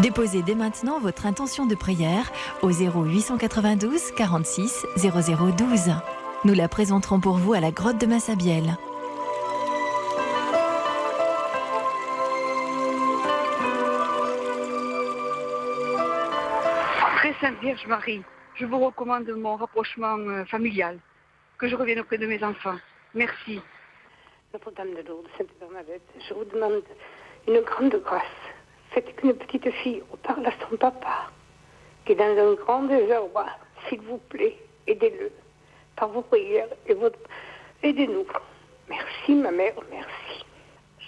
Déposez dès maintenant votre intention de prière au 0892 46 0012. Nous la présenterons pour vous à la grotte de Massabielle. Très Sainte Vierge Marie, je vous recommande mon rapprochement familial, que je revienne auprès de mes enfants. Merci. Notre-Dame de Lourdes, Sainte Bernadette, je vous demande une grande grâce. Faites qu'une petite fille parle à son papa, qui est dans un grand désarroi. S'il vous plaît, aidez-le par vos prières et aidez-nous. Merci, ma mère, merci.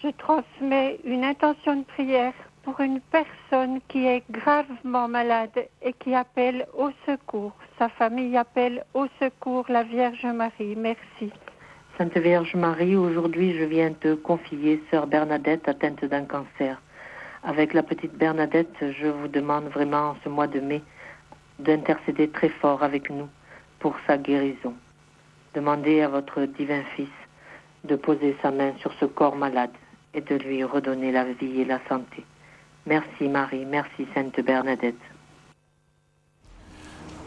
Je transmets une intention de prière pour une personne qui est gravement malade et qui appelle au secours. Sa famille appelle au secours la Vierge Marie. Merci. Sainte Vierge Marie, aujourd'hui je viens te confier Sœur Bernadette atteinte d'un cancer. Avec la petite Bernadette, je vous demande vraiment en ce mois de mai d'intercéder très fort avec nous pour sa guérison. Demandez à votre divin Fils de poser sa main sur ce corps malade et de lui redonner la vie et la santé. Merci Marie, merci Sainte Bernadette.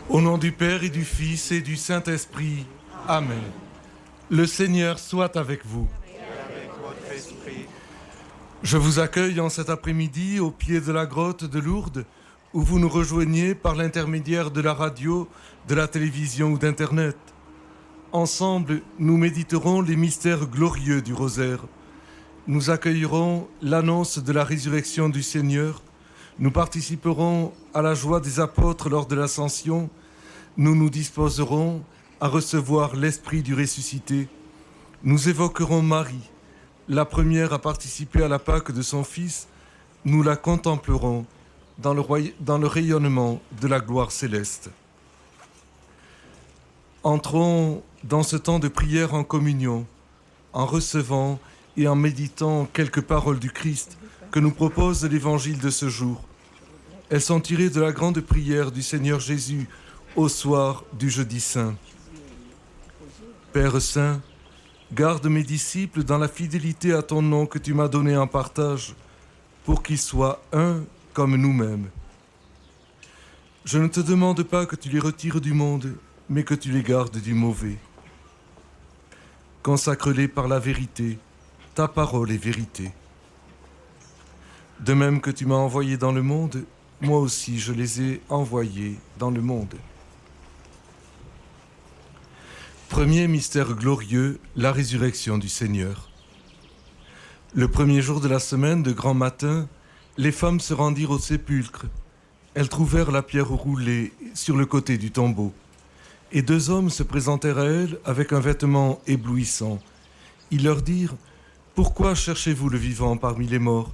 Au nom du Père et du Fils et du Saint-Esprit, Amen. Le Seigneur soit avec vous. Et avec votre esprit. Je vous accueille en cet après-midi au pied de la grotte de Lourdes, où vous nous rejoignez par l'intermédiaire de la radio, de la télévision ou d'Internet. Ensemble, nous méditerons les mystères glorieux du rosaire. Nous accueillerons l'annonce de la résurrection du Seigneur. Nous participerons à la joie des apôtres lors de l'Ascension. Nous nous disposerons à recevoir l'Esprit du ressuscité. Nous évoquerons Marie, la première à participer à la Pâque de son Fils. Nous la contemplerons dans le rayonnement de la gloire céleste. Entrons dans ce temps de prière en communion, en recevant et en méditant quelques paroles du Christ que nous propose l'Évangile de ce jour. Elles sont tirées de la grande prière du Seigneur Jésus au soir du Jeudi Saint. Père Saint, garde mes disciples dans la fidélité à ton nom que tu m'as donné en partage, pour qu'ils soient un comme nous-mêmes. Je ne te demande pas que tu les retires du monde, mais que tu les gardes du mauvais. Consacre-les par la vérité, ta parole est vérité. De même que tu m'as envoyé dans le monde, moi aussi je les ai envoyés dans le monde. Premier mystère glorieux, la résurrection du Seigneur. Le premier jour de la semaine, de grand matin, les femmes se rendirent au sépulcre. Elles trouvèrent la pierre roulée sur le côté du tombeau. Et deux hommes se présentèrent à elles avec un vêtement éblouissant. Ils leur dirent : « Pourquoi cherchez-vous le vivant parmi les morts ?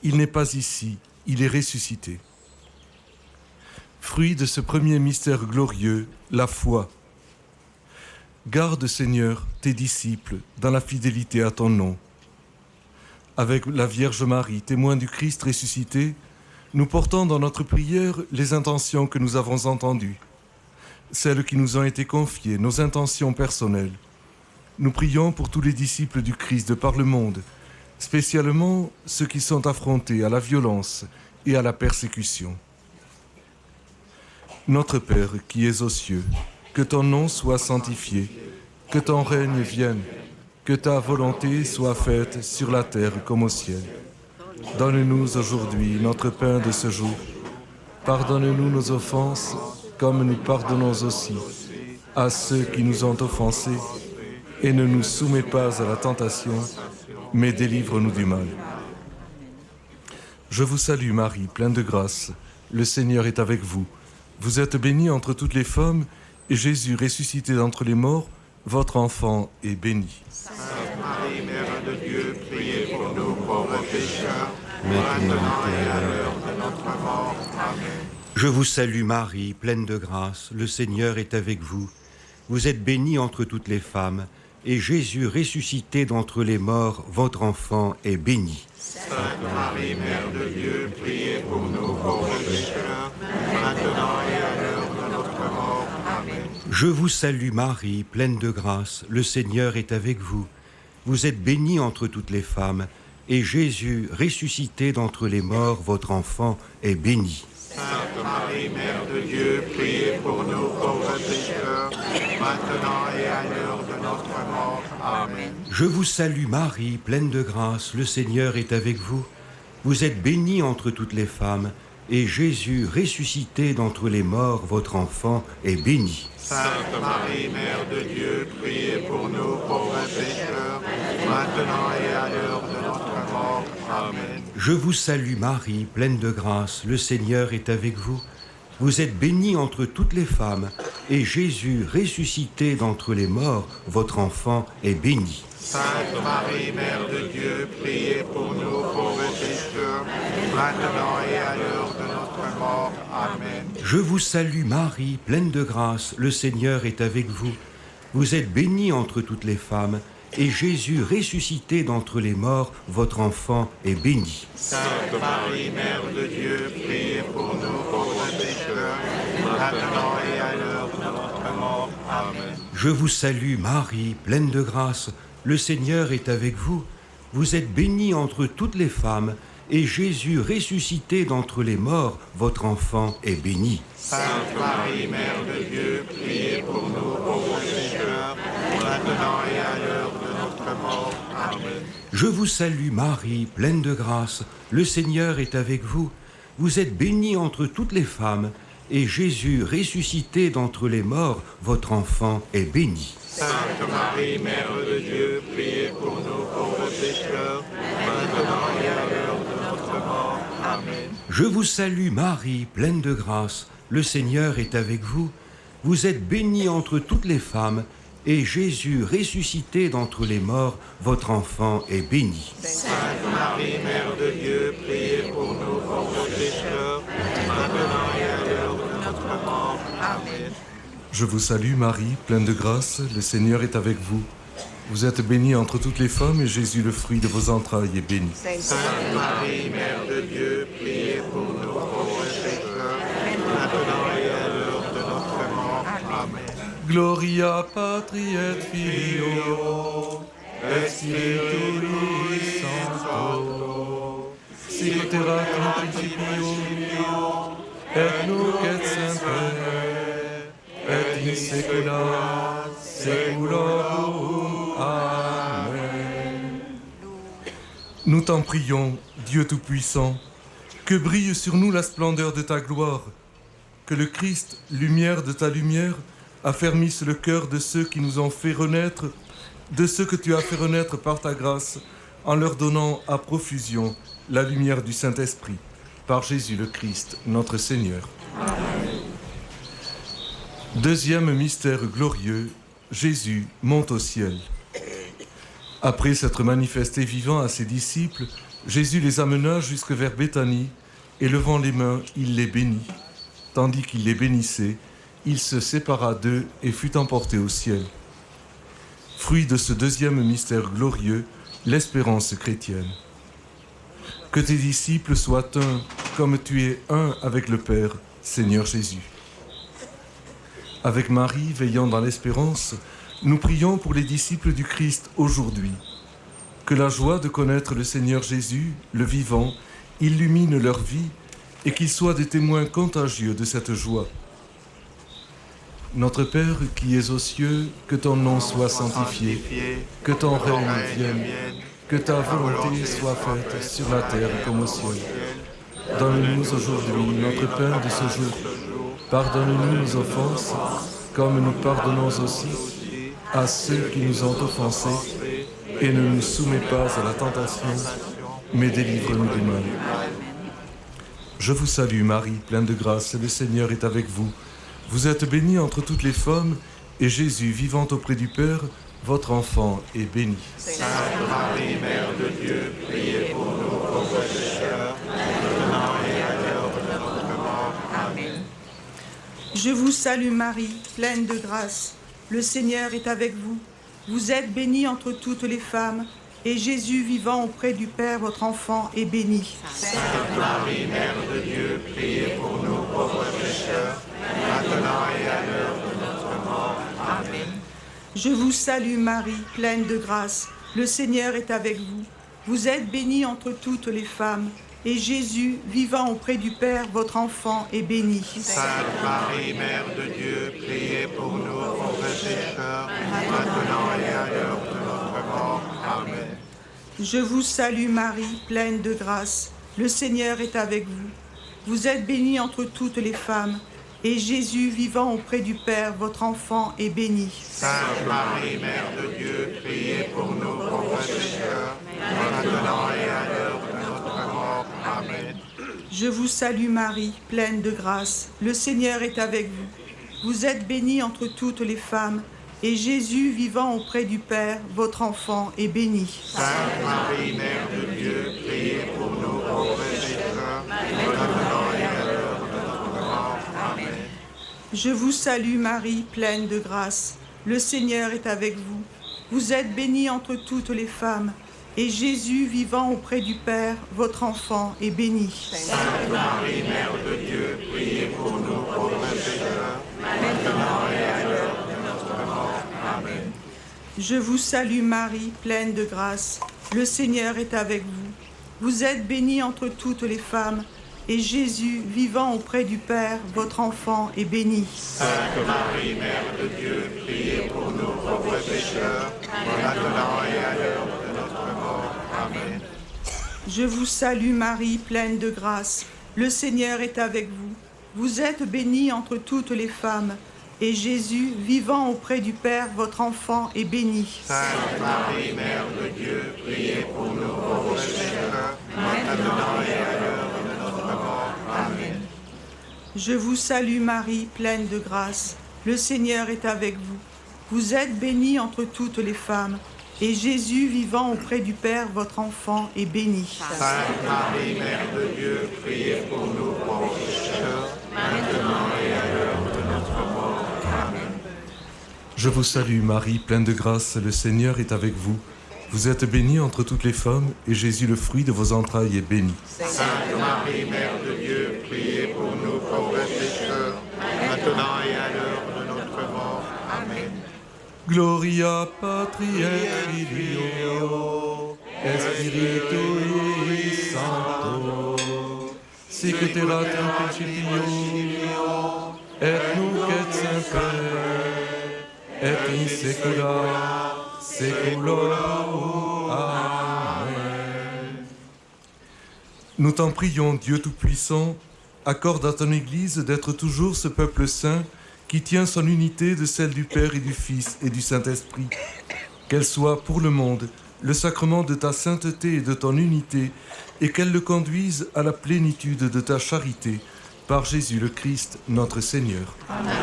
Il n'est pas ici, il est ressuscité. » Fruit de ce premier mystère glorieux, la foi. Garde, Seigneur, tes disciples dans la fidélité à ton nom. Avec la Vierge Marie, témoin du Christ ressuscité, nous portons dans notre prière les intentions que nous avons entendues, celles qui nous ont été confiées, nos intentions personnelles. Nous prions pour tous les disciples du Christ de par le monde, spécialement ceux qui sont affrontés à la violence et à la persécution. Notre Père qui es aux cieux, que ton nom soit sanctifié, que ton règne vienne, que ta volonté soit faite sur la terre comme au ciel. Donne-nous aujourd'hui notre pain de ce jour. Pardonne-nous nos offenses, comme nous pardonnons aussi à ceux qui nous ont offensés. Et ne nous soumets pas à la tentation, mais délivre-nous du mal. Je vous salue Marie, pleine de grâce. Le Seigneur est avec vous. Vous êtes bénie entre toutes les femmes, et Jésus, ressuscité d'entre les morts, votre enfant est béni. Sainte Marie, Mère de Dieu, priez pour nous pauvres pécheurs, maintenant et à l'heure de notre mort. Amen. Je vous salue Marie, pleine de grâce, le Seigneur est avec vous. Vous êtes bénie entre toutes les femmes, et Jésus, ressuscité d'entre les morts, votre enfant est béni. Sainte Marie, Mère de Dieu, priez pour nous pauvres pécheurs, maintenant et à l'heure de notre mort. Amen. Je vous salue Marie, pleine de grâce, le Seigneur est avec vous. Vous êtes bénie entre toutes les femmes, et Jésus, ressuscité d'entre les morts, votre enfant, est béni. Sainte Marie, Mère de Dieu, priez pour nous pauvres pécheurs, maintenant et à l'heure de notre mort. Amen. Je vous salue Marie, pleine de grâce, le Seigneur est avec vous. Vous êtes bénie entre toutes les femmes, et Jésus, ressuscité d'entre les morts, votre enfant, est béni. Sainte Marie, Mère de Dieu, priez pour nous pauvres pécheurs, maintenant et à l'heure de notre mort. Amen. Je vous salue Marie, pleine de grâce, le Seigneur est avec vous. Vous êtes bénie entre toutes les femmes, et Jésus, ressuscité d'entre les morts, votre enfant, est béni. Sainte Marie, Mère de Dieu, priez pour nous pauvres pécheurs, maintenant et à l'heure de notre mort. Amen. Je vous salue Marie, pleine de grâce, le Seigneur est avec vous. Vous êtes bénie entre toutes les femmes, et Jésus, ressuscité d'entre les morts, votre enfant, est béni. Sainte Marie, Mère de Dieu, priez pour nous pauvres pécheurs, maintenant et à l'heure de notre mort. Amen. Je vous salue Marie, pleine de grâce, le Seigneur est avec vous. Vous êtes bénie entre toutes les femmes, et Jésus, ressuscité d'entre les morts, votre enfant, est béni. Sainte Marie, Mère de Dieu, priez pour nous pauvres pécheurs, maintenant et à l'heure de notre mort. Amen. Je vous salue Marie, pleine de grâce, le Seigneur est avec vous. Vous êtes bénie entre toutes les femmes, et Jésus, ressuscité d'entre les morts, votre enfant, est béni. Sainte Marie, Mère de Dieu, priez pour nous pauvres pécheurs, maintenant et à l'heure de notre mort. Amen. Je vous salue Marie, pleine de grâce, le Seigneur est avec vous. Vous êtes bénie entre toutes les femmes, et Jésus, ressuscité d'entre les morts, votre enfant, est béni. Sainte Marie, Mère de Dieu, priez pour nous pauvres pécheurs, maintenant et à l'heure de notre mort. Amen. Je vous salue Marie, pleine de grâce, le Seigneur est avec vous. Vous êtes bénie entre toutes les femmes, et Jésus, le fruit de vos entrailles, est béni. Sainte Marie, Mère de Dieu, priez pour nous pauvres pécheurs, maintenant et à l'heure de notre mort. Amen. Gloria Patri et Filio, et Spiritui Sancto, sic et erat in principio, et nunc et semper, et in saecula saeculorum. Amen. Nous t'en prions, Dieu Tout-Puissant, que brille sur nous la splendeur de ta gloire, que le Christ, lumière de ta lumière, affermisse le cœur de ceux qui nous ont fait renaître, de ceux que tu as fait renaître par ta grâce, en leur donnant à profusion la lumière du Saint-Esprit, par Jésus le Christ, notre Seigneur. Amen. Deuxième mystère glorieux, Jésus monte au ciel. Après s'être manifesté vivant à ses disciples, Jésus les amena jusque vers Béthanie, et levant les mains, il les bénit. Tandis qu'il les bénissait, il se sépara d'eux et fut emporté au ciel. Fruit de ce deuxième mystère glorieux, l'espérance chrétienne. Que tes disciples soient un, comme tu es un avec le Père, Seigneur Jésus. Avec Marie, veillant dans l'espérance, nous prions pour les disciples du Christ aujourd'hui. Que la joie de connaître le Seigneur Jésus, le vivant, illumine leur vie et qu'ils soient des témoins contagieux de cette joie. Notre Père qui es aux cieux, que ton nom soit sanctifié, que ton règne vienne, que ta volonté soit faite sur la terre comme au ciel. Donne-nous aujourd'hui notre pain de ce jour. Pardonne-nous nos offenses, comme nous pardonnons aussi à ceux qui nous ont offensés, et ne nous soumets pas à la tentation, mais délivre-nous du mal. Je vous salue Marie, pleine de grâce, le Seigneur est avec vous. Vous êtes bénie entre toutes les femmes, et Jésus, vivant auprès du Père, votre enfant, est béni. Sainte Marie, Mère de Dieu, priez pour nous pauvres pécheurs, maintenant et à l'heure de notre mort. Amen. Je vous salue Marie, pleine de grâce. Le Seigneur est avec vous. Vous êtes bénie entre toutes les femmes, et Jésus, vivant auprès du Père, votre enfant, est béni. Sainte Marie, Mère de Dieu, priez pour nous pauvres pécheurs, maintenant et à l'heure de notre mort. Amen. Je vous salue Marie, pleine de grâce. Le Seigneur est avec vous. Vous êtes bénie entre toutes les femmes, et Jésus, vivant auprès du Père, votre enfant, est béni. Sainte Marie, Mère de Dieu, priez pour nous pauvres pécheurs, maintenant et à l'heure de notre mort. Amen. Je vous salue Marie, pleine de grâce. Le Seigneur est avec vous. Vous êtes bénie entre toutes les femmes, et Jésus, vivant auprès du Père, votre enfant, est béni. Sainte Marie, Mère de Dieu, priez pour nous pauvres pécheurs, maintenant et à l'heure de notre mort. Amen. Je vous salue Marie, pleine de grâce. Le Seigneur est avec vous. Vous êtes bénie entre toutes les femmes, et Jésus, vivant auprès du Père, votre enfant, est béni. Sainte Marie, Mère de Dieu, priez pour nous pauvres pécheurs, maintenant et à l'heure de notre mort. Amen. Je vous salue Marie, pleine de grâce. Le Seigneur est avec vous. Vous êtes bénie entre toutes les femmes, et Jésus, vivant auprès du Père, votre enfant, est béni. Sainte Marie, Mère de Dieu, priez pour nous pauvres pécheurs, maintenant et à l'heure de notre mort. Amen. Je vous salue Marie, pleine de grâce. Le Seigneur est avec vous. Vous êtes bénie entre toutes les femmes, et Jésus, vivant auprès du Père, votre enfant, est béni. Sainte Marie, Mère de Dieu, priez pour nous pauvres pécheurs, maintenant et à l'heure de notre mort. Amen. Je vous salue Marie, pleine de grâce. Le Seigneur est avec vous. Vous êtes bénie entre toutes les femmes, et Jésus, vivant auprès du Père, votre enfant, est béni. Sainte Marie, Mère de Dieu, priez pour nous pauvres pécheurs, maintenant et à l'heure de notre mort. Amen. Je vous salue Marie, pleine de grâce. Le Seigneur est avec vous. Vous êtes bénie entre toutes les femmes, et Jésus, vivant auprès du Père, votre enfant, est béni. Sainte Marie, Mère de Dieu, priez pour nous pauvres pécheurs, maintenant et à l'heure de notre mort. Amen. Je vous salue Marie, pleine de grâce, le Seigneur est avec vous. Vous êtes bénie entre toutes les femmes, et Jésus, le fruit de vos entrailles, est béni. Sainte Marie, Mère de Dieu, priez pour nous pauvres pécheurs, maintenant et à l'heure de notre mort. Amen. Gloria patri et filio, et spiritui sancto, sic ut erat in principio, et nunc et semper, et in saecula saeculorum. Amen. Nous t'en prions, Dieu Tout-Puissant, accorde à ton Église d'être toujours ce peuple saint qui tient son unité de celle du Père et du Fils et du Saint-Esprit. Qu'elle soit pour le monde le sacrement de ta sainteté et de ton unité, et qu'elle le conduise à la plénitude de ta charité, par Jésus le Christ, notre Seigneur. Amen.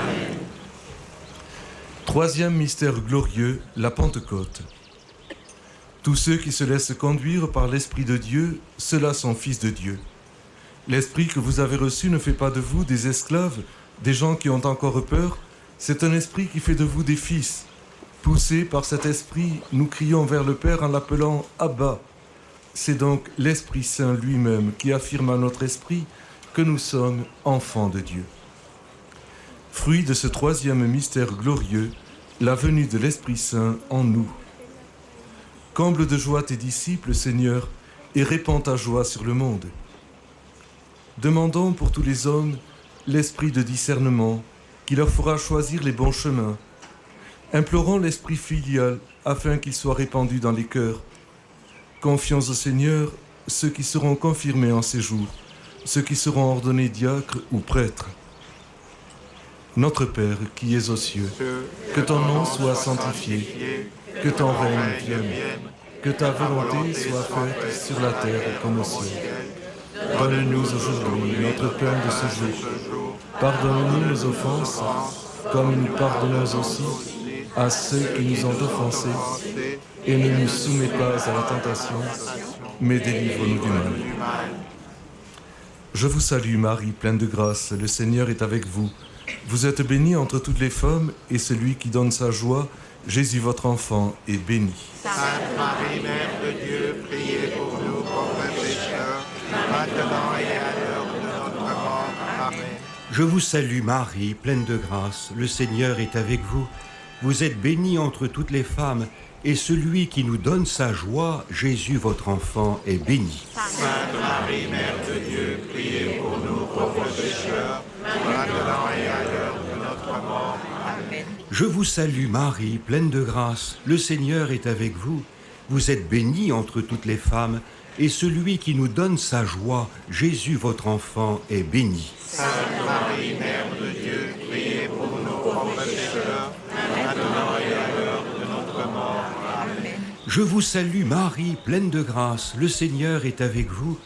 Troisième mystère glorieux, la Pentecôte. Tous ceux qui se laissent conduire par l'Esprit de Dieu, ceux-là sont fils de Dieu. L'Esprit que vous avez reçu ne fait pas de vous des esclaves, des gens qui ont encore peur, c'est un esprit qui fait de vous des fils. Poussés par cet esprit, nous crions vers le Père en l'appelant « Abba ». C'est donc l'Esprit Saint lui-même qui affirme à notre esprit que nous sommes enfants de Dieu. Fruit de ce troisième mystère glorieux, la venue de l'Esprit Saint en nous. Comble de joie tes disciples, Seigneur, et répands ta joie sur le monde. Demandons pour tous les hommes l'esprit de discernement qui leur fera choisir les bons chemins. Implorons l'esprit filial afin qu'il soit répandu dans les cœurs. Confions au Seigneur ceux qui seront confirmés en ces jours, ceux qui seront ordonnés diacres ou prêtres. Notre Père qui es aux cieux, que ton nom soit sanctifié, que ton règne vienne, que ta volonté soit faite sur la terre comme au ciel. Donne-nous aujourd'hui notre pain de ce jour. Pardonne-nous nos offenses, comme nous pardonnons aussi à ceux qui nous ont offensés, et ne nous soumets pas à la tentation, mais délivre-nous du mal. Je vous salue Marie, pleine de grâce, le Seigneur est avec vous. Vous êtes bénie entre toutes les femmes, et celui qui donne sa joie, Jésus votre enfant, est béni. Sainte Marie, Mère de Dieu, priez pour nous pauvres pécheurs, maintenant et à l'heure de notre mort. Amen. Je vous salue Marie, pleine de grâce, le Seigneur est avec vous. Vous êtes bénie entre toutes les femmes, et celui qui nous donne sa joie, Jésus votre enfant, est béni. Sainte Marie, Mère de Dieu, priez pour nous pauvres pécheurs, maintenant et à l'heure de notre mort. Amen. Je vous salue Marie, pleine de grâce, le Seigneur est avec vous. Vous êtes bénie entre toutes les femmes, et celui qui nous donne sa joie, Jésus votre enfant, est béni. Sainte Marie, Mère de Dieu, priez pour nous pauvres pécheurs, maintenant et à l'heure de notre mort. Amen. Je vous salue Marie, pleine de grâce, le Seigneur est avec vous.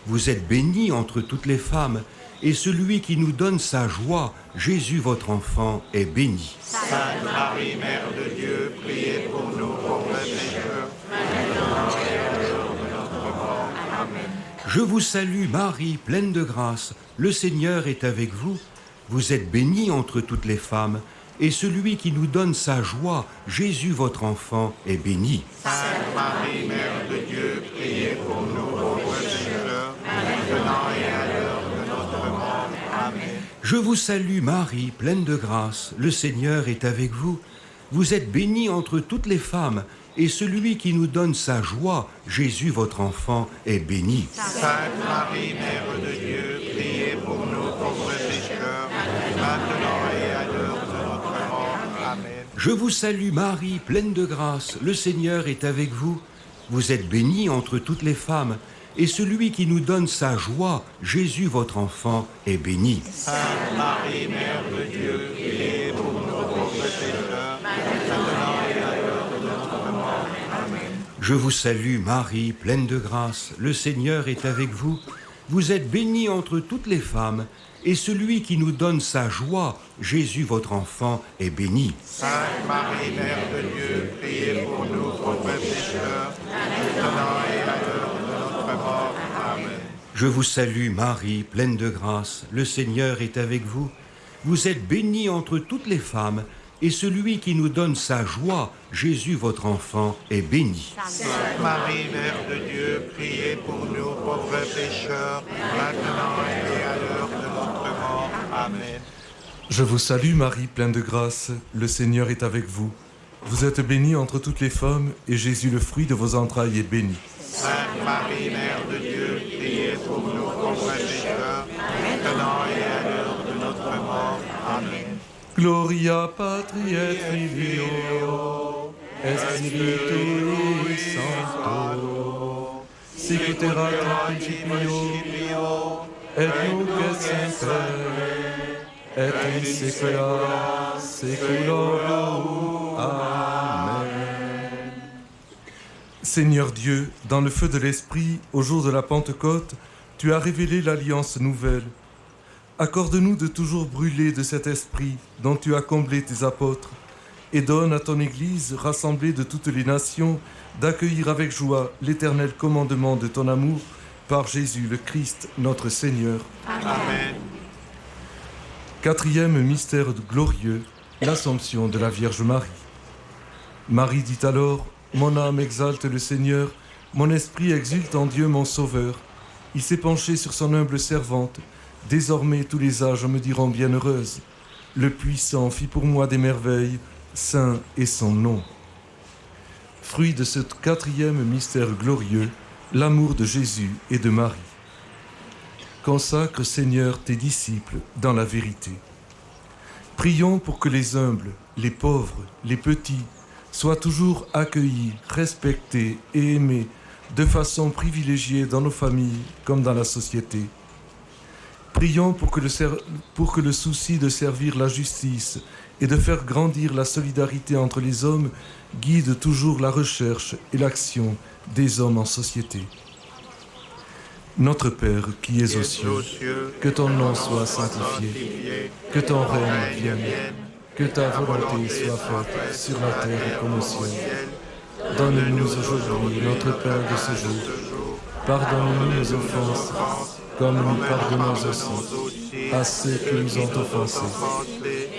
Vous êtes bénie entre toutes les femmes, et celui qui nous donne sa joie, Jésus votre enfant, est béni. Sainte Marie, Mère de Dieu, priez pour nous pauvres pécheurs, maintenant et à l'heure de notre mort. Amen. Je vous salue Marie, pleine de grâce, le Seigneur est avec vous. Vous êtes bénie entre toutes les femmes, et celui qui nous donne sa joie, Jésus votre enfant, est béni. Sainte Marie, Mère de Dieu, priez pour nous pauvres pécheurs, maintenant et à l'heure de notre mort. Amen. Je vous salue Marie, pleine de grâce, le Seigneur est avec vous. Vous êtes bénie entre toutes les femmes, et celui qui nous donne sa joie, Jésus votre enfant, est béni. Sainte Marie, Mère de Dieu, priez pour nous pauvres pécheurs, maintenant et à l'heure de notre mort. Amen. Je vous salue Marie, pleine de grâce, le Seigneur est avec vous. Vous êtes bénie entre toutes les femmes, et celui qui nous donne sa joie, Jésus votre enfant, est béni. Sainte Marie, Mère de Dieu, priez pour nous pauvres pécheurs, maintenant et à l'heure de notre mort. Amen. Je vous salue Marie, pleine de grâce, le Seigneur est avec vous. Vous êtes bénie entre toutes les femmes, et celui qui nous donne sa joie, Jésus votre enfant, est béni. Sainte Marie, Mère de Dieu, priez pour nous pauvres pécheurs, maintenant et à l'heure de notre mort. Amen. Je vous salue Marie, pleine de grâce, le Seigneur est avec vous. Vous êtes bénie entre toutes les femmes, et celui qui nous donne sa joie, Jésus votre enfant, est béni. Sainte Marie, Mère de Dieu, priez pour nous pauvres pécheurs, maintenant et à l'heure de notre mort. Amen. Je vous salue Marie, pleine de grâce, le Seigneur est avec vous. Vous êtes bénie entre toutes les femmes, et Jésus, le fruit de vos entrailles, est béni. Sainte Marie, Mère de Dieu, priez pour nous pauvres pécheurs, maintenant et à l'heure de notre mort. Amen. Gloria Patri et Filio, et Spiritui Sancto, sic ut erat in principio, et nunc et semper, et in saecula saeculorum. Amen. Seigneur Dieu, dans le feu de l'Esprit, au jour de la Pentecôte, tu as révélé l'alliance nouvelle. Accorde-nous de toujours brûler de cet esprit dont tu as comblé tes apôtres, et donne à ton Église, rassemblée de toutes les nations, d'accueillir avec joie l'éternel commandement de ton amour par Jésus le Christ, notre Seigneur. Amen. Quatrième mystère glorieux, l'Assomption de la Vierge Marie. Marie dit alors, « Mon âme exalte le Seigneur, mon esprit exulte en Dieu mon Sauveur. Il s'est penché sur son humble servante. Désormais tous les âges me diront bienheureuse. Le Puissant fit pour moi des merveilles, saint est son nom. » Fruit de ce quatrième mystère glorieux, l'amour de Jésus et de Marie. Consacre, Seigneur, tes disciples dans la vérité. Prions pour que les humbles, les pauvres, les petits soient toujours accueillis, respectés et aimés de façon privilégiée dans nos familles comme dans la société. Prions pour que le souci de servir la justice et de faire grandir la solidarité entre les hommes guide toujours la recherche et l'action des hommes en société. Notre Père qui es aux cieux, que ton nom soit sanctifié, que ton règne vienne, que ta volonté soit faite sur la terre comme au ciel. Donne-nous aujourd'hui notre pain de ce jour. Pardonne-nous nos offenses, comme nous pardonnons aussi à ceux qui nous ont offensés.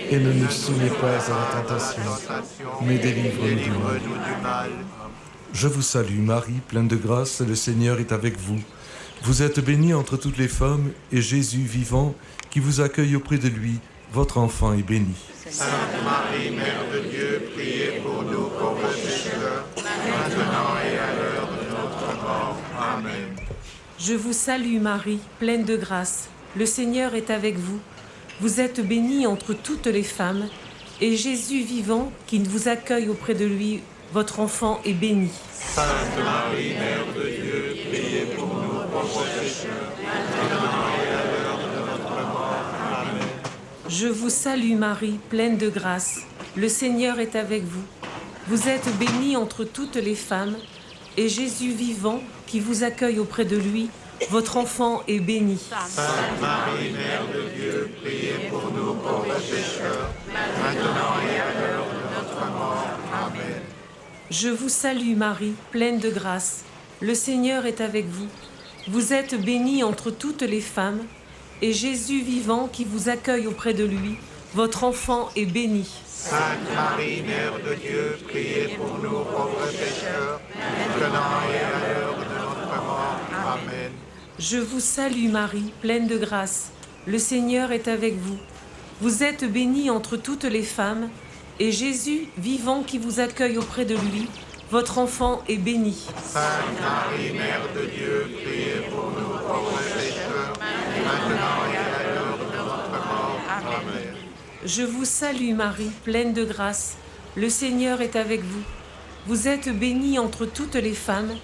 Et ne nous soumets pas à la tentation, mais délivre-nous du mal. Je vous salue Marie, pleine de grâce, le Seigneur est avec vous. Vous êtes bénie entre toutes les femmes, et Jésus vivant, qui vous accueille auprès de lui, votre enfant est béni. Sainte Marie, Mère de Dieu, priez pour nous pauvres pécheurs, maintenant et à l'heure de notre mort. Amen. Je vous salue Marie, pleine de grâce. Le Seigneur est avec vous. Vous êtes bénie entre toutes les femmes, et Jésus vivant, qui vous accueille auprès de lui, votre enfant est béni. Sainte Marie, Mère de Dieu, priez pour nous pauvres pécheurs, maintenant et à l'heure de notre mort. Amen. Je vous salue Marie, pleine de grâce. Le Seigneur est avec vous. Vous êtes bénie entre toutes les femmes, et Jésus vivant, qui vous accueille auprès de lui, votre enfant est béni. Sainte Marie, Mère de Dieu, priez pour nous pauvres pécheurs, maintenant et à l'heure de notre mort. Amen. Je vous salue Marie, pleine de grâce. Le Seigneur est avec vous. Vous êtes bénie entre toutes les femmes, et Jésus vivant, qui vous accueille auprès de lui, votre enfant est béni. Sainte Marie, Mère de Dieu, priez pour nous pauvres pécheurs, maintenant et à l'heure de notre mort. Amen. Je vous salue Marie, pleine de grâce. Le Seigneur est avec vous. Vous êtes bénie entre toutes les femmes, et Jésus, vivant, qui vous accueille auprès de lui, votre enfant est béni. Sainte Marie, Mère de Dieu, priez pour nous pauvres pécheurs, maintenant et à l'heure de notre mort. Amen. Je vous salue Marie, pleine de grâce. Le Seigneur est avec vous. Vous êtes bénie entre toutes les femmes,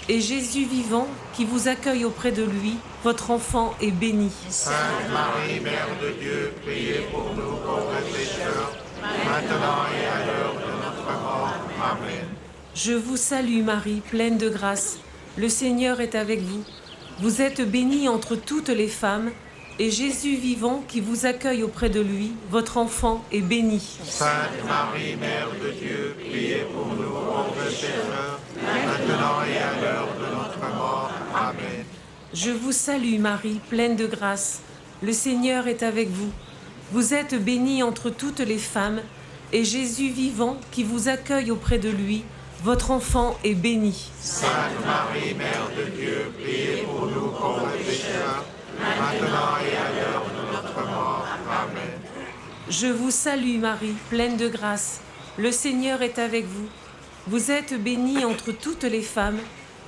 et Jésus vivant, qui vous accueille auprès de lui, votre enfant est béni. Sainte Marie, Mère de Dieu, priez pour nous pauvres pécheurs, maintenant et à l'heure de notre mort. Amen. Je vous salue Marie, pleine de grâce. Le Seigneur est avec vous. Vous êtes bénie entre toutes les femmes, et Jésus vivant, qui vous accueille auprès de lui, votre enfant est béni. Sainte Marie, Mère de Dieu, priez pour nous pauvres pécheurs, maintenant et à l'heure de notre mort. Amen. Je vous salue Marie, pleine de grâce. Le Seigneur est avec vous. Vous êtes bénie entre toutes les femmes, et Jésus vivant, qui vous accueille auprès de lui, votre enfant est béni. Sainte Marie, Mère de Dieu, priez pour nous pauvres pécheurs, maintenant et à l'heure de notre mort. Amen. Je vous salue Marie, pleine de grâce. Le Seigneur est avec vous. Vous êtes bénie entre toutes les femmes,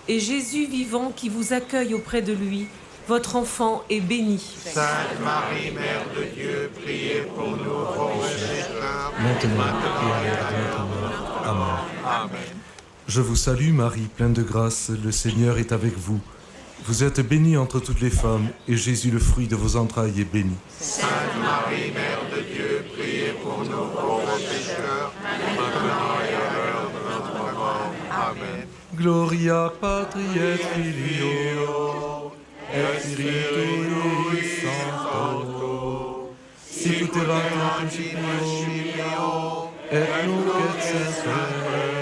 et Jésus vivant, qui vous accueille auprès de lui, votre enfant est béni. Sainte Marie, Mère de Dieu, priez pour nous pauvres pécheurs, maintenant et à l'heure de notre mort. Amen. Amen. Je vous salue Marie, pleine de grâce, le Seigneur est avec vous. Vous êtes bénie entre toutes les femmes, et Jésus, le fruit de vos entrailles, est béni. Sainte Marie, Mère de Dieu, priez pour nous pauvres pécheurs, maintenant et à l'heure de notre mort. Amen. Gloria Patri et Filio et Spiritui Sancto, sic ut erat in principio et nunc et semper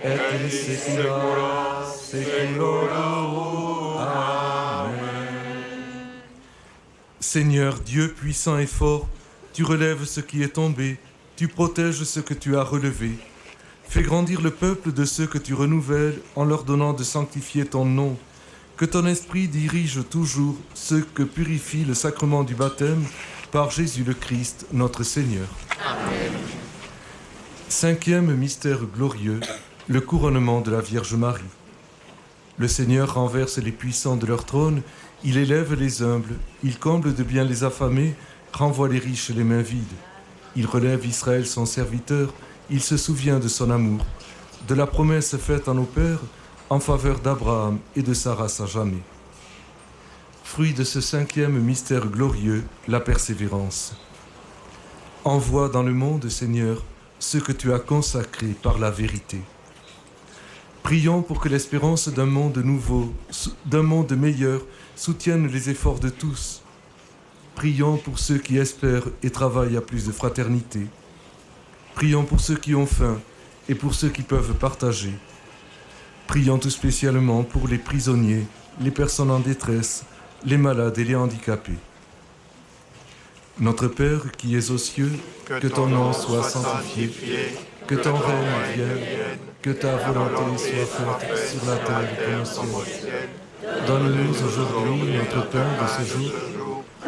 et in saecula saeculorum. Amen. Seigneur, Dieu puissant et fort, tu relèves ce qui est tombé, tu protèges ce que tu as relevé. Fais grandir le peuple de ceux que tu renouvelles en leur donnant de sanctifier ton nom. Que ton esprit dirige toujours ceux que purifie le sacrement du baptême par Jésus le Christ, notre Seigneur. Amen. Cinquième mystère glorieux, le couronnement de la Vierge Marie. Le Seigneur renverse les puissants de leur trône, il élève les humbles, il comble de bien les affamés, renvoie les riches les mains vides. Il relève Israël son serviteur, il se souvient de son amour, de la promesse faite à nos pères en faveur d'Abraham et de sa race à jamais. Fruit de ce cinquième mystère glorieux, la persévérance. Envoie dans le monde, Seigneur, ceux que tu as consacrés par la vérité. Prions pour que l'espérance d'un monde nouveau, d'un monde meilleur, soutienne les efforts de tous. Prions pour ceux qui espèrent et travaillent à plus de fraternité. Prions pour ceux qui ont faim et pour ceux qui peuvent partager. Prions tout spécialement pour les prisonniers, les personnes en détresse, les malades et les handicapés. Notre Père qui es aux cieux, que ton nom soit sanctifié, que ton règne vienne, que ta volonté soit faite sur la terre comme au ciel. Donne-nous aujourd'hui notre pain de ce jour.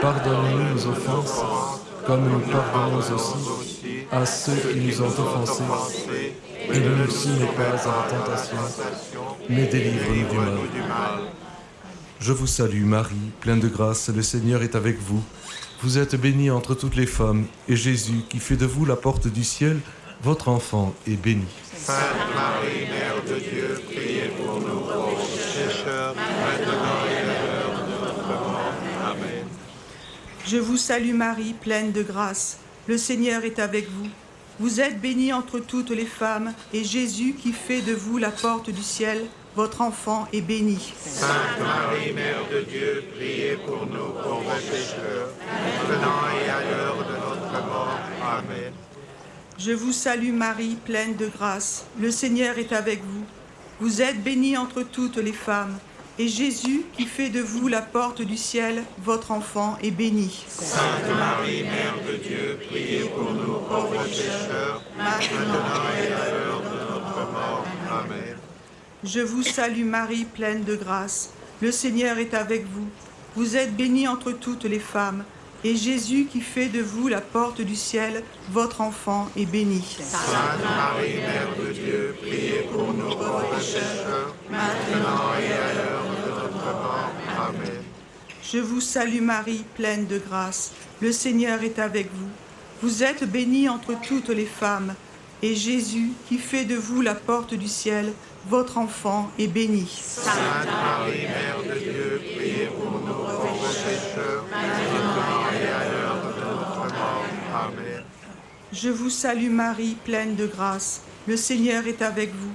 Pardonne-nous nos offenses, comme nous pardonnons aussi à ceux qui nous ont offensés, et ne nous soumets pas à la tentation, mais délivre-nous du mal. Je vous salue Marie, pleine de grâce, le Seigneur est avec vous. Vous êtes bénie entre toutes les femmes, et Jésus, qui fait de vous la porte du ciel, votre enfant est béni. Sainte Marie, Mère de Dieu, priez pour nous pauvres pécheurs, maintenant et à l'heure de notre mort. Amen. Je vous salue Marie, pleine de grâce. Le Seigneur est avec vous. Vous êtes bénie entre toutes les femmes, et Jésus, qui fait de vous la porte du ciel, votre enfant est béni. Sainte Marie, Mère de Dieu, priez pour nous pauvres pécheurs, maintenant et à l'heure de notre mort. Amen. Je vous salue Marie, pleine de grâce. Le Seigneur est avec vous. Vous êtes bénie entre toutes les femmes, et Jésus, qui fait de vous la porte du ciel, votre enfant est béni. Sainte Marie, Mère de Dieu, priez pour nous pauvres pécheurs, maintenant et à l'heure de notre mort. Amen. Je vous salue Marie, pleine de grâce. Le Seigneur est avec vous. Vous êtes bénie entre toutes les femmes, et Jésus, qui fait de vous la porte du ciel, votre enfant est béni. Sainte Marie, Mère de Dieu, priez pour nous pauvres pécheurs, maintenant et à l'heure de notre mort. Amen. Je vous salue Marie, pleine de grâce. Le Seigneur est avec vous. Vous êtes bénie entre toutes les femmes, et Jésus, qui fait de vous la porte du ciel, votre enfant est béni. Sainte Marie, Mère de Dieu, priez pour nous pauvres pécheurs, maintenant et à l'heure de notre mort. Amen. Je vous salue Marie, pleine de grâce. Le Seigneur est avec vous.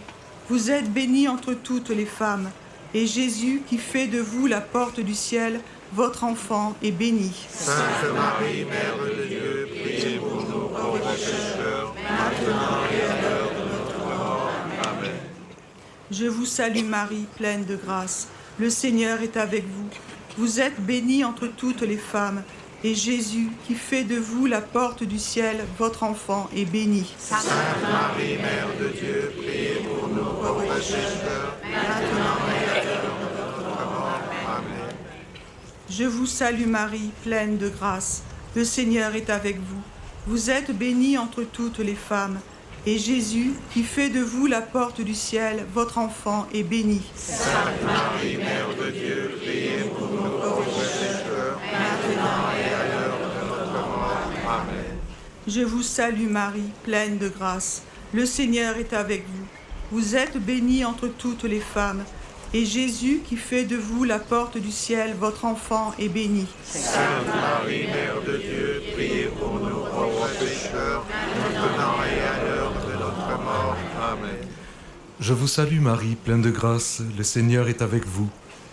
Vous êtes bénie entre toutes les femmes, et Jésus, qui fait de vous la porte du ciel, votre enfant est béni. Sainte Marie, Mère de Dieu, priez pour nous pauvres pécheurs, maintenant et à l'heure de notre mort. Amen. Je vous salue Marie, pleine de grâce. Le Seigneur est avec vous. Vous êtes bénie entre toutes les femmes, et Jésus, qui fait de vous la porte du ciel, votre enfant est béni. Sainte Marie, Mère de Dieu, priez pour nous pauvres pécheurs, maintenant et à l'heure de notre mort. Amen. Je vous salue Marie, pleine de grâce. Le Seigneur est avec vous. Vous êtes bénie entre toutes les femmes, et Jésus, qui fait de vous la porte du ciel, votre enfant est béni. Sainte Marie, Mère de Dieu, priez pour nous pauvres pécheurs, maintenant et à l'heure de notre mort. Amen. Je vous salue Marie, pleine de grâce. Le Seigneur est avec vous. Vous êtes bénie entre toutes les femmes, et Jésus, qui fait de vous la porte du ciel, votre enfant est béni. Sainte Marie, Mère de Dieu, priez pour nous pauvres pécheurs, maintenant et à l'heure de notre mort. Amen. Je vous salue Marie, pleine de grâce, le Seigneur est avec vous.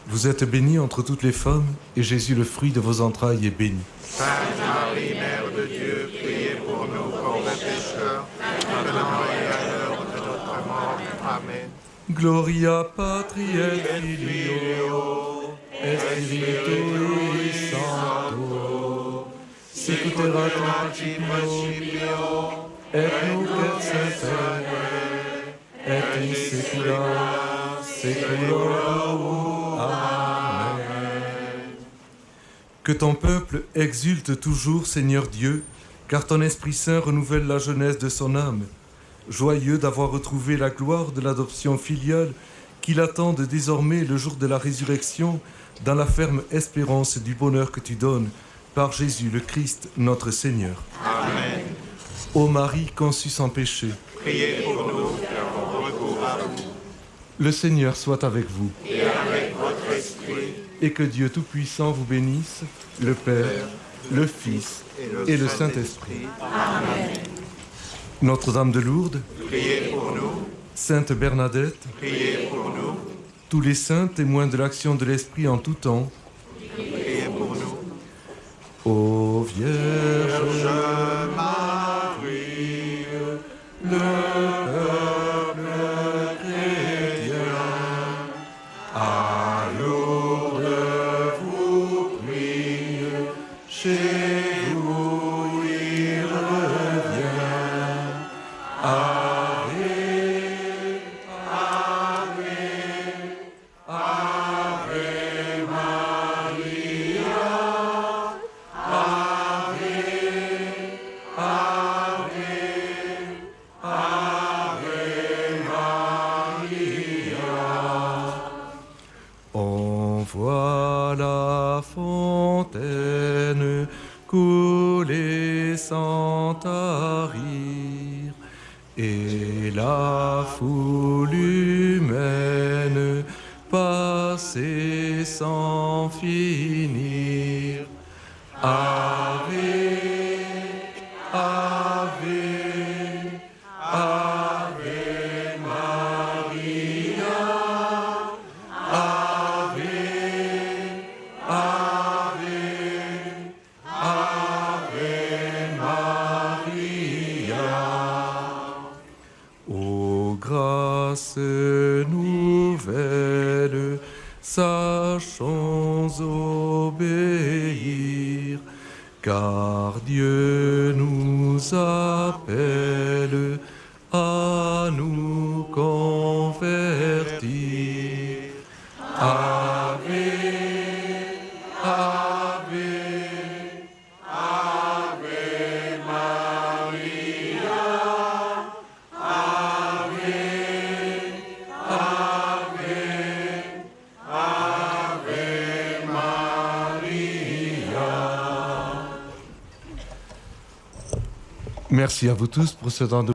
Vous êtes bénie entre toutes les femmes, et Jésus, le fruit de vos entrailles, est béni. Sainte Marie, Mère de Dieu, priez pour nous pauvres pécheurs, maintenant et à l'heure de notre mort. Amen. Gloria Patri et Filio, et Spiritui Sancto, sicut erat in principio, et nunc et semper, et in saecula saeculorum. Amen. Que ton peuple exulte toujours, Seigneur Dieu, car ton Esprit Saint renouvelle la jeunesse de son âme. Joyeux d'avoir retrouvé la gloire de l'adoption filiale, qu'il attende désormais le jour de la résurrection, dans la ferme espérance du bonheur que tu donnes, par Jésus le Christ, notre Seigneur. Amen. Ô Marie conçue sans péché, Priez pour nous qui avons recours à vous, le Seigneur soit avec vous, et avec votre esprit, et que Dieu Tout-Puissant vous bénisse, le Père, le Fils et le Saint-Esprit. Amen. Notre-Dame de Lourdes, Priez pour nous, Sainte Bernadette, priez pour nous, tous les saints témoins de l'action de l'Esprit en tout temps, priez pour nous. ô Vierge Marie, le peuple chrétien, à Lourdes vous prie, chez vous il revient. Ave, Ave, Ave Maria, Ave, sans tarir, et la foule humaine passait sans finir. Ave, Ave, Ave Maria, Ave, Ave, Ave Maria. Ô grâce nouvelle, sachons obéir, car Dieu nous appelle à nous convertir. Ave, Ave, Ave Maria, Ave, Ave, Ave Maria. Merci à vous tous pour ce temps de